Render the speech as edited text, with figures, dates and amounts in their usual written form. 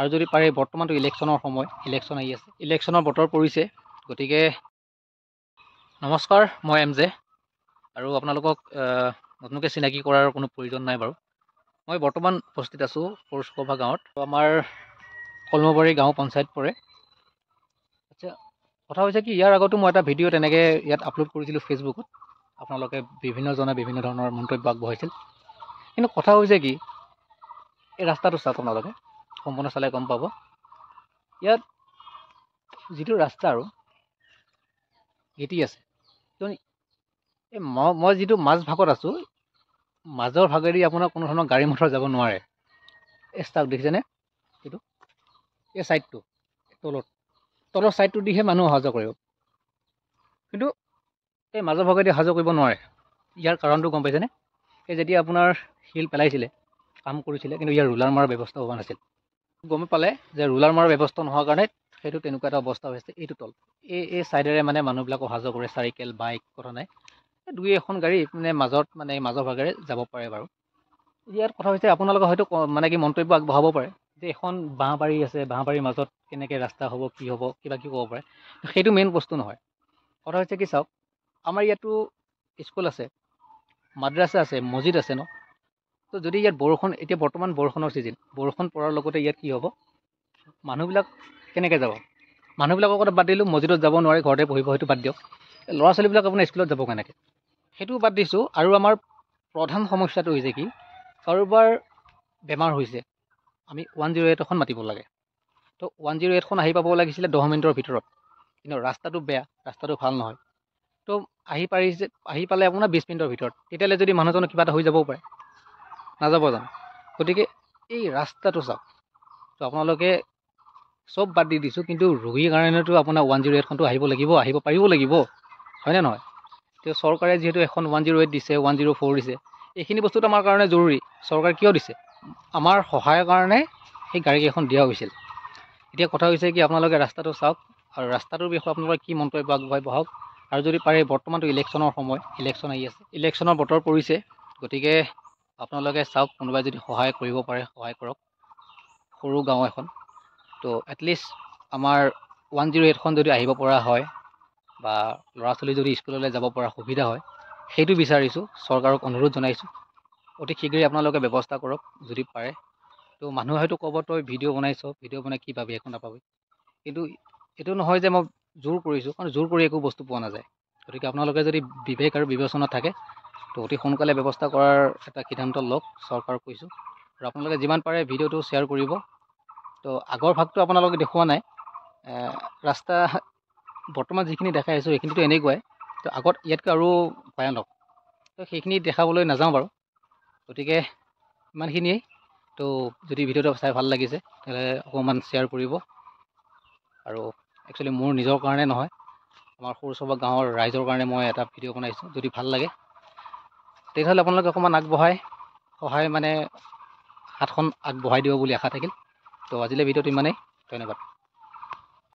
আৰু যদি পাৰে বৰ্তমানটো ইলেকশ্যনৰ সময়, ইলেকশ্যন আহি আছে, ইলেকশ্যনৰ বতৰ পৰিছে। গতিকে নমস্কাৰ, মই এম জে, আৰু আপোনালোকক নতুনকৈ চিনাকি কৰাৰ কোনো প্ৰয়োজন নাই বাৰু। মই বৰ্তমান উপস্থিত আছোঁ পৰশুকভা গাঁৱত। আমাৰ কলমবাৰী গাঁও পঞ্চায়ত পৰে। আচ্ছা, কথা হৈছে কি, ইয়াৰ আগতো মই এটা ভিডিঅ' তেনেকৈ ইয়াত আপলোড কৰিছিলোঁ ফেচবুকত। আপোনালোকে বিভিন্নজনে বিভিন্ন ধৰণৰ মন্তব্য আগবঢ়াইছিল। কিন্তু কথা হৈছে কি, এই ৰাস্তাটো চাওক, আপোনালোকে সম্পূৰ্ণ চালে গম পাব। ইয়াত যিটো ৰাস্তা আৰু গেটি আছে, এই মই যিটো মাজ ভাগত আছোঁ, মাজৰ ভাগেদি আপোনাৰ কোনো ধৰণৰ গাড়ী মটৰ যাব নোৱাৰে। এই চাওক, দেখিছেনে? এইটো এই ছাইডটো তলৰ ছাইডটো দিহে মানুহ অহা যোৱা কৰিব, কিন্তু এই মাজৰ ভাগেদি অহা যোৱা কৰিব নোৱাৰে। ইয়াৰ কাৰণটো গম পাইছেনে? এই যেতিয়া আপোনাৰ শিল পেলাইছিলে, কাম কৰিছিলে, কিন্তু ইয়াৰ ৰুলাৰ মৰাৰ ব্যৱস্থা হোৱা নাছিল। গম পালে যে ৰুলাৰ মৰাৰ ব্যৱস্থা নোহোৱাৰ কাৰণে সেইটো তেনেকুৱা এটা অৱস্থা হৈছে। এইটো তল এই ছাইডেৰে মানে মানুহবিলাক অহা যোৱা কৰে, চাইকেল, বাইক, কথা নাই। দুই এখন গাড়ী মানে মাজৰ ভাগেৰে যাব পাৰে বাৰু। ইয়াত কথা হৈছে, আপোনালোকে হয়তো মানে কি মন্তব্য আগবঢ়াব পাৰে যে এখন বাঁহবাৰী আছে, বাঁহবাৰীৰ মাজত কেনেকৈ ৰাস্তা হ'ব, কি হ'ব, কিবা কি ক'ব পাৰে। সেইটো মেইন বস্তু নহয়। কথা হৈছে কি, চাওক, আমাৰ ইয়াতো স্কুল আছে, মাদ্ৰাছা আছে, মছজিদ আছে ন। তো যদি ইয়াত বৰষুণ, এতিয়া বৰ্তমান বৰষুণৰ ছিজন, বৰষুণ পৰাৰ লগতে ইয়াত কি হ'ব, মানুহবিলাক কেনেকৈ যাব? মানুহবিলাকৰ কথা বাদ দিলোঁ, মছজিদত যাব নোৱাৰি, ঘৰতে পঢ়িব, সেইটো বাদ দিয়ক। ল'ৰা ছোৱালীবিলাক আপোনাৰ স্কুলত যাব কেনেকৈ, সেইটো বাদ দিছোঁ। আৰু আমাৰ প্ৰধান সমস্যাটো হৈছে কি, কাৰোবাৰ বেমাৰ হৈছে, আমি 108 এখন মাতিব লাগে। তো 108খন আহি পাব লাগিছিলে 10 মিনিটৰ ভিতৰত, কিন্তু ৰাস্তাটো বেয়া, ৰাস্তাটো ভাল নহয়। তো আহি পালে আপোনাৰ 20 মিনিটৰ ভিতৰত। তেতিয়াহ'লে যদি মানুহজনৰ কিবা এটা হৈ যাবও পাৰে, নাযাব জানো? গতিকে এই ৰাস্তাটো চাওক। তো আপোনালোকে চব বাদ দি দিছোঁ, কিন্তু ৰোগীৰ কাৰণেতো আপোনাৰ 108খনটো আহিব পাৰিব লাগিব, হয়নে নহয়? তো চৰকাৰে যিহেতু এখন 108 দিছে, 104 দিছে, এইখিনি বস্তুটো আমাৰ কাৰণে জৰুৰী। চৰকাৰে কিয় দিছে? আমাৰ সহায়ৰ কাৰণে সেই গাড়ীকেইখন দিয়া হৈছিল। এতিয়া কথা হৈছে কি, আপোনালোকে ৰাস্তাটো চাওক, আৰু ৰাস্তাটোৰ বিষয়ে আপোনালোকে কি মন্তব্য আগবঢ়াই বহাওক। আৰু যদি পাৰে বৰ্তমানটো ইলেকশ্যনৰ সময়, ইলেকশ্যন আহি আছে, ইলেকশ্যনৰ বতৰ পৰিছে। গতিকে আপোনালোকে চাওক, কোনোবাই যদি সহায় কৰিব পাৰে সহায় কৰক। সৰু গাঁও এখন, তো এটলিষ্ট আমাৰ 108খন যদি আহিব পৰা হয়, বা ল'ৰা ছোৱালী যদি স্কুললৈ যাব পৰা সুবিধা হয়, সেইটো বিচাৰিছোঁ। চৰকাৰক অনুৰোধ জনাইছোঁ, অতি শীঘ্ৰেই আপোনালোকে ব্যৱস্থা কৰক যদি পাৰে। তো মানুহে হয়তো ক'ব, তই ভিডিঅ' বনাইছ, ভিডিঅ' বনাই কি পাবি, একো নাপাবি। কিন্তু এইটো নহয় যে মই জোৰ কৰিছোঁ, কাৰণ জোৰ কৰি একো বস্তু পোৱা নাযায়। গতিকে আপোনালোকে যদি বিবেক আৰু বিবেচনা থাকে, তো অতি সোনকালে ব্যৱস্থা কৰাৰ এটা সিদ্ধান্ত লওক, চৰকাৰক কৈছোঁ। আৰু আপোনালোকে যিমান পাৰে ভিডিঅ'টো শ্বেয়াৰ কৰিব। তো আগৰ ভাগটো আপোনালোকে দেখুওৱা নাই, ৰাস্তা বৰ্তমান যিখিনি দেখাই আছোঁ সেইখিনিতো এনেকুৱাই। তো আগত ইয়াতকৈ আৰু ভয়ানক, তো সেইখিনি দেখাবলৈ নাযাওঁ বাৰু। গতিকে ইমানখিনিয়েই। তো যদি ভিডিঅ'টো চাই ভাল লাগিছে, তেতিয়াহ'লে অকণমান শ্বেয়াৰ কৰিব। আৰু একচুৱেলি মোৰ নিজৰ কাৰণে নহয়, আমাৰ সৰুসভা গাঁৱৰ ৰাইজৰ কাৰণে মই এটা ভিডিঅ' বনাইছোঁ। যদি ভাল লাগে তেতিয়াহ'লে আপোনালোকে অকণমান সহায় মানে হাতখন আগবঢ়াই দিব বুলি আশা থাকিল। তো আজিলৈ ভিডিঅ'টো ইমানেই, ধন্যবাদ।